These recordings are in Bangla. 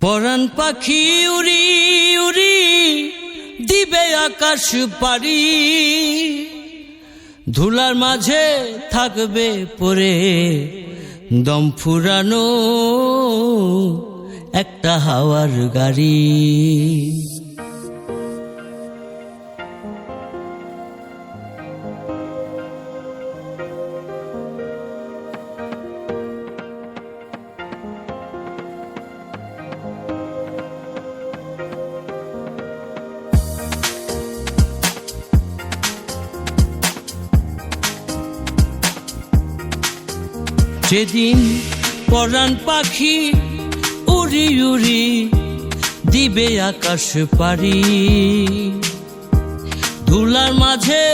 পরাণ পাখি উড়ি উড়ি দিবে আকাশ পাড়ি, ধুলার মাঝে থাকবে পড়ে দম ফুরানো একটা হাওয়ার গাড়ি। যেদিন পরাণ পাখি উড়ি উড়ি দিবে আকাশ পাড়ি, ধুলার মাঝে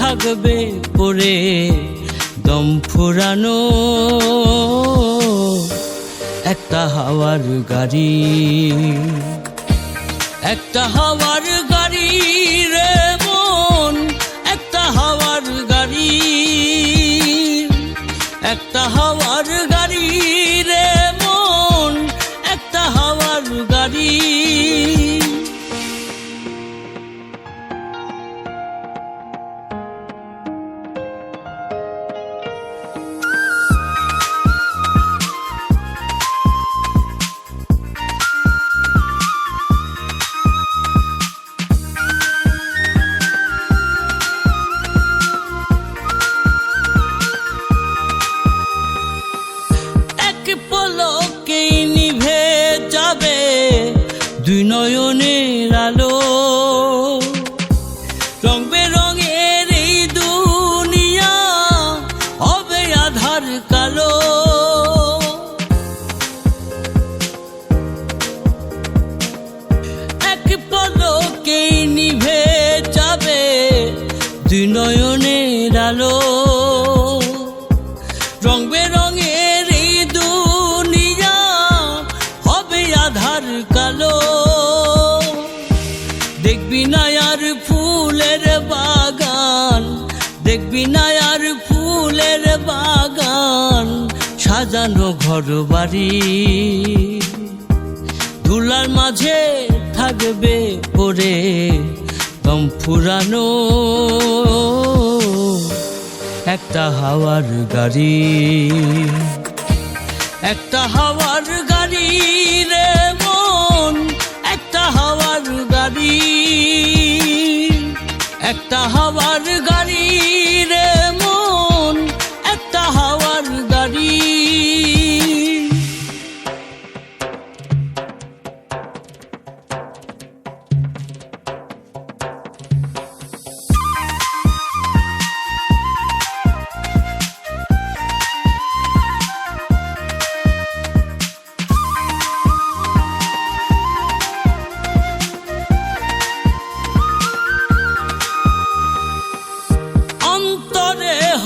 থাকবে পড়ে দম ফুরানো একটা হাওয়ার গাড়ি। একটা হাওয়ার গাড়ি রে মন, একটা হাওয়ার গাড়ি, একটা হাওয়ার গাড়ি রে মন, একটা হাওয়ার গাড়ি। দুই নয়নের আলো, রং বেরঙের এই দুনিয়া হবে আধার কালো। এক পলকেই নিভে যাবে দুই নয়নের আলো, রং বেরঙের এই দুনিয়া হবে আধার কালো। দেখবি না আর ফুলের বাগান, দেখবি না আর ফুলের বাগান, সাজানো ঘর বাড়ি, ধুলার মাঝে থাকবে পড়ে দম ফুরানো একটা হাওয়ার গাড়ি। একটা হাওয়ার গাড়ি রে মন, একটা হাওয়ার গাড়ি, একটা হাওয়ার গাড়ি রে মন, একটা হাওয়ার গাড়ি।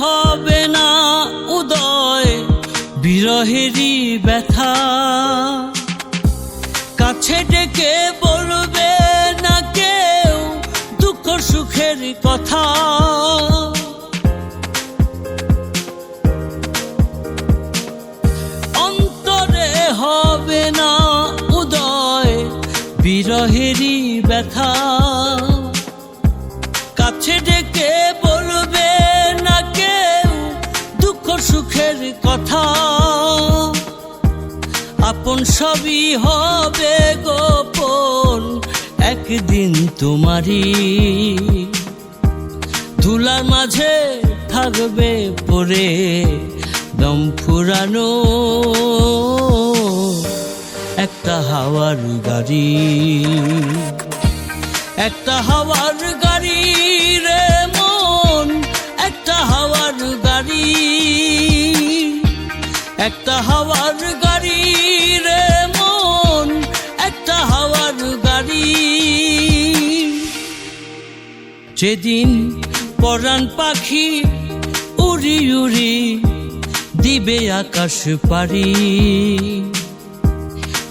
হবে না উদয় বিরহেরই ব্যথা, কাছে ডেকে বলবে না কেউ দুঃখ সুখের কথা। অন্তরে হবে না উদয় বিরহেরই ব্যথা, কাছে ডেকে বলবে না কেউ দুঃখ সুখের কথা। আপন সবই হবে গোপন একদিন তোমারই, ধুলার মাঝে থাকবে পড়ে দম ফুরানো একটা হাওয়ার গাড়ি। একটা হাওয়ার গাড়ি রে মন, একটা হাওয়ার গাড়ি, একটা হাওয়ার গাড়ি রে মন, একটা হাওয়ার গাড়ি। যেদিন পরাণ পাখি উড়ি উড়ি দিবে আকাশ পাড়ি,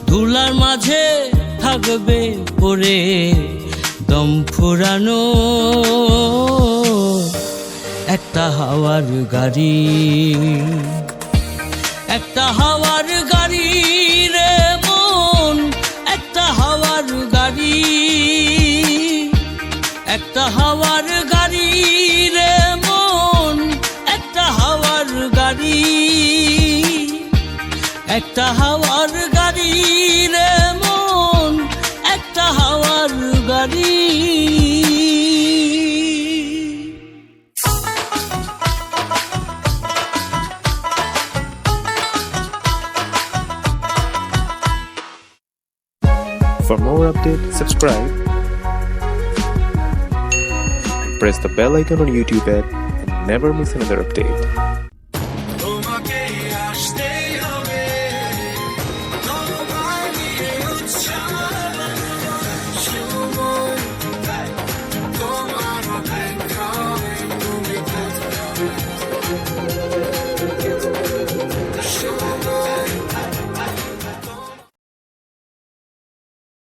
ধুলার মাঝে থাকবে পড়ে দম ফুরানো একটা হাওয়ার গাড়ি। একটা হাওয়ার গাড়ি রে মন, For more updates, subscribe and press the bell icon on YouTube app and never miss another update.